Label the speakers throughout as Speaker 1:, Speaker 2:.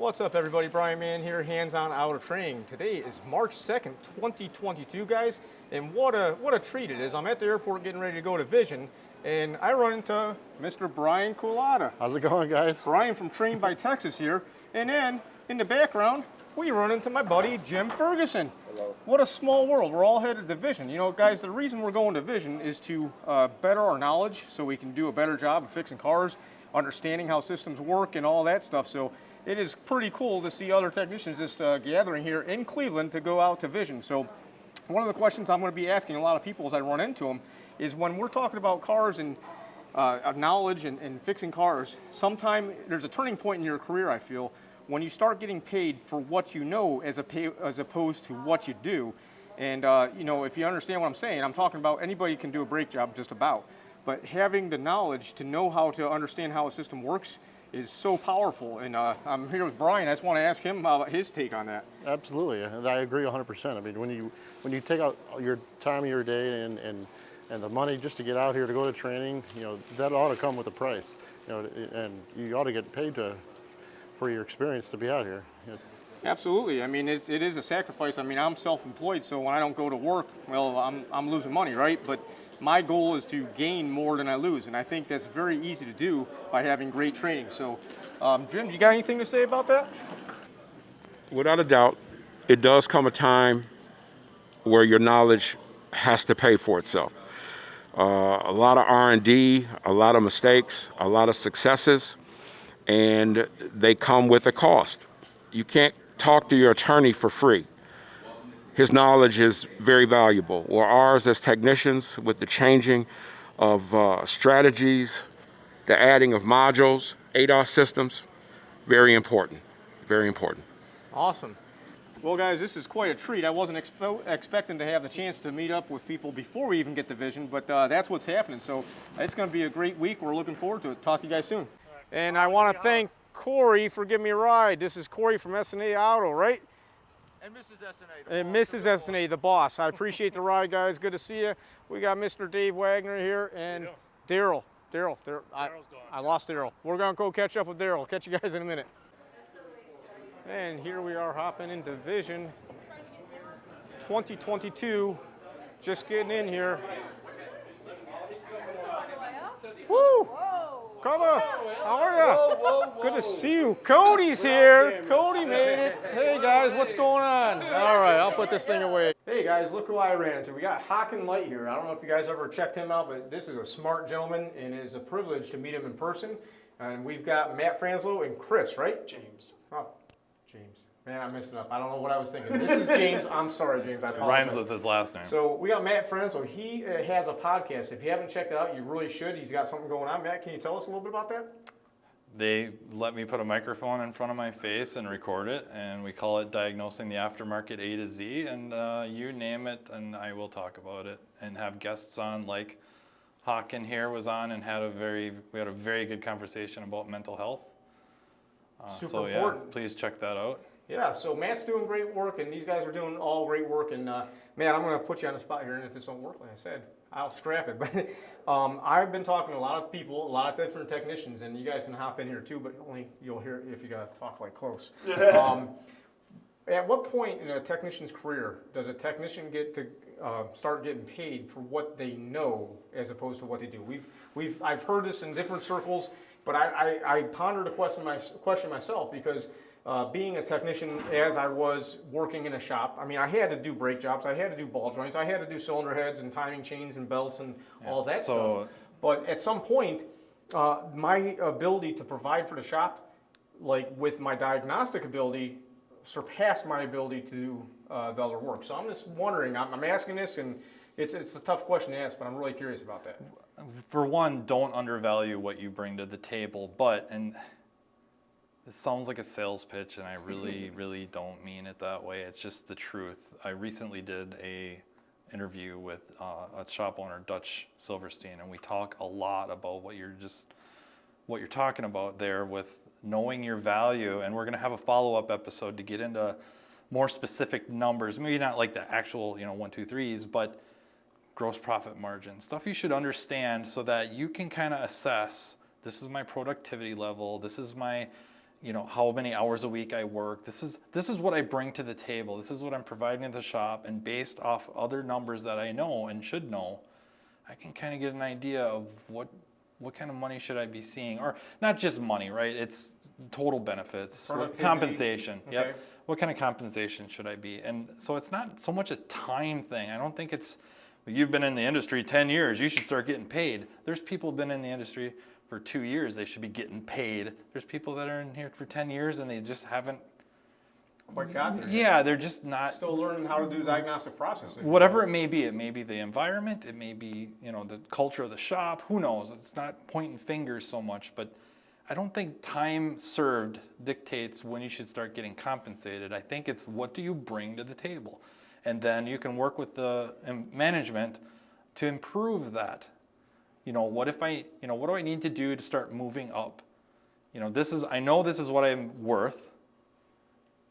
Speaker 1: What's up, everybody? Brian Mann here, hands-on auto training. Today is March 2nd, 2022, guys, and what a treat it is. I'm at the airport getting ready to go to Vision, and I run into Mr. Brian Culata.
Speaker 2: How's it going, guys?
Speaker 1: Brian from Trained by Texas here, and then in the background, we run into my buddy Jim Ferguson.
Speaker 3: Hello.
Speaker 1: What a small world. We're all headed to Vision. You know, guys, the reason we're going to Vision is to better our knowledge so we can do a better job of fixing cars, understanding how systems work and all that stuff. So it is pretty cool to see other technicians just gathering here in Cleveland to go out to Vision. So one of the questions I'm going to be asking a lot of people as I run into them is when we're talking about cars and knowledge and fixing cars, sometime there's a turning point in your career, I feel, when you start getting paid for what you know as opposed to what you do. And you know, if you understand what I'm saying, I'm talking about anybody can do a brake job just about. But having the knowledge to know how to understand how a system works is so powerful. And I'm here with Brian. I just want to ask him about his take on that.
Speaker 2: Absolutely, and I agree 100%. I mean, when you take out your time of your day and the money just to get out here to go to training, you know, that ought to come with a price. You know, and you ought to get paid for your experience to be out here. You know.
Speaker 1: Absolutely. I mean, it is a sacrifice. I mean, I'm self-employed, so when I don't go to work, well, I'm losing money, right? But my goal is to gain more than I lose, and I think that's very easy to do by having great training. So, Jim, you got anything to say about that?
Speaker 3: Without a doubt, it does come a time where your knowledge has to pay for itself. A lot of R&D, a lot of mistakes, a lot of successes, and they come with a cost. You can't talk to your attorney for free. His knowledge is very valuable, or ours as technicians with the changing of strategies, the adding of modules, ADAS systems, very important, very important.
Speaker 1: Awesome. Well, guys, this is quite a treat. I wasn't expecting to have the chance to meet up with people before we even get to Vision, but that's what's happening. So it's going to be a great week. We're looking forward to it. Talk to you guys soon. And I want to thank Corey for giving me a ride. This is Corey from S&A Auto, right?
Speaker 4: And Mrs. S&A.
Speaker 1: And Mrs. S&A, the boss. I appreciate the ride, guys. Good to see you. We got Mr. Dave Wagner here and Daryl. I lost Daryl. We're going to go catch up with Daryl. Catch you guys in a minute. And here we are hopping into Vision 2022. Just getting in here. Woo! Come on. How are you? Good to see you. Cody's here. Cody made it. Hey, guys, what's going on? All right, I'll put this thing away. Hey, guys, look who I ran into. We got Haken Light here. I don't know if you guys ever checked him out, but this is a smart gentleman, and it is a privilege to meet him in person. And we've got Matt Franslow and Chris, right?
Speaker 5: James.
Speaker 1: Oh, James. Man, I'm messing up. I don't know what I was thinking. This is James. I'm sorry, James. I apologize.
Speaker 5: Rhymes with his last name.
Speaker 1: So we got Matt Franslow. He has a podcast. If you haven't checked it out, you really should. He's got something going on. Matt, can you tell us a little bit about that?
Speaker 5: They let me put a microphone in front of my face and record it, and we call it Diagnosing the Aftermarket A to Z, and you name it, and I will talk about it, and have guests on like Haken here was on and we had a very good conversation about mental health.
Speaker 1: Super
Speaker 5: yeah,
Speaker 1: important.
Speaker 5: please check that out.
Speaker 1: Yeah, so Matt's doing great work, and these guys are doing all great work. And Matt, I'm going to put you on the spot here, and if this don't work, like I said, I'll scrap it. But I've been talking to a lot of people, a lot of different technicians, and you guys can hop in here too, but only you'll hear it if you got to talk like close. At what point in a technician's career does a technician get to start getting paid for what they know as opposed to what they do? I've heard this in different circles, but I pondered a question myself because being a technician, as I was working in a shop, I mean, I had to do brake jobs, I had to do ball joints, I had to do cylinder heads and timing chains and belts and all that stuff. But at some point, my ability to provide for the shop, like with my diagnostic ability, surpassed my ability to do the other work. So I'm just wondering, I'm asking this, and it's a tough question to ask, but I'm really curious about that.
Speaker 5: For one, don't undervalue what you bring to the table, and it sounds like a sales pitch, and I really don't mean it that way. It's just the truth. I recently did a interview with a shop owner, Dutch Silverstein, and we talk a lot about what you're talking about there with knowing your value. And we're going to have a follow-up episode to get into more specific numbers. Maybe not like the actual 1, 2, 3s, but gross profit margin stuff you should understand so that you can kind of assess. This is my productivity level. This is my you know, how many hours a week I work. This is what I bring to the table. This is what I'm providing to the shop, and based off other numbers that I know and should know, I can kind of get an idea of what kind of money should I be seeing, or not just money, right? It's total benefits,
Speaker 1: Productivity.
Speaker 5: compensation.
Speaker 1: Okay.
Speaker 5: Yep. What kind of compensation should I be? And so it's not so much a time thing. I don't think it's, you've been in the industry 10 years, you should start getting paid. There's people who've been in the industry for 2 years, they should be getting paid. There's people that are in here for 10 years and they just haven't,
Speaker 1: Quite got there.
Speaker 5: yeah, they're just not,
Speaker 1: Still learning how to do diagnostic processing.
Speaker 5: whatever it may be the environment, it may be, you know, the culture of the shop, who knows? It's not pointing fingers so much, but I don't think time served dictates when you should start getting compensated. I think it's what do you bring to the table? And then you can work with the management to improve that. You know, what do I need to do to start moving up? You know, I know this is what I'm worth.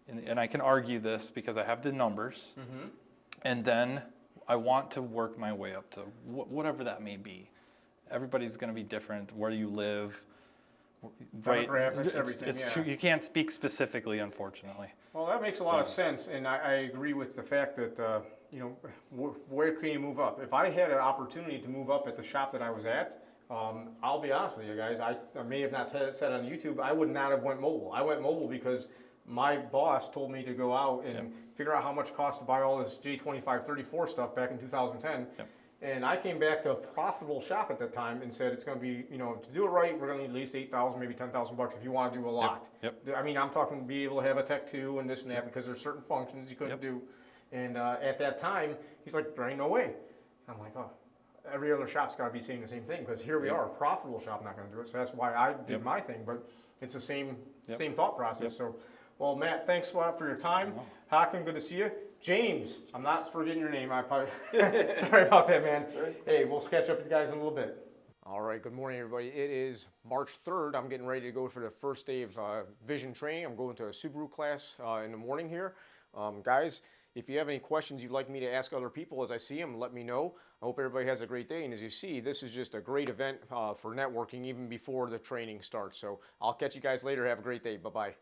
Speaker 5: And I can argue this because I have the numbers.
Speaker 1: Mm-hmm.
Speaker 5: And then I want to work my way up to whatever that may be. Everybody's going to be different, where you live, right?
Speaker 1: Demographics, everything,
Speaker 5: It's
Speaker 1: yeah.
Speaker 5: true. You can't speak specifically, unfortunately.
Speaker 1: Well, that makes a lot of sense, and I agree with the fact that, you know, where can you move up? If I had an opportunity to move up at the shop that I was at, I'll be honest with you guys, I may have not said on YouTube, I would not have went mobile. I went mobile because my boss told me to go out and figure out how much it cost to buy all this J2534 stuff back in 2010.
Speaker 5: Yep.
Speaker 1: And I came back to a profitable shop at that time and said it's going to be, you know, to do it right, we're going to need at least 8,000, maybe 10,000 bucks if you want to do a lot.
Speaker 5: Yep.
Speaker 1: I mean, I'm talking be able to have a Tech 2 and this and that because there's certain functions you couldn't do. And at that time, he's like, there ain't no way. I'm like, oh, every other shop's got to be saying the same thing because here we are, a profitable shop not going to do it. So that's why I did my thing. But it's the same thought process. So, well, Matt, thanks a lot for your time. Hakan, good to see you. James, I'm not forgetting your name. I probably sorry about that, man. Hey, we'll catch up with you guys in a little bit. All right, good morning, everybody. It is March 3rd. I'm getting ready to go for the first day of vision training. I'm going to a Subaru class in the morning here. Guys, if you have any questions you'd like me to ask other people as I see them, let me know. I hope everybody has a great day. And as you see, this is just a great event for networking even before the training starts. So I'll catch you guys later. Have a great day. Bye-bye.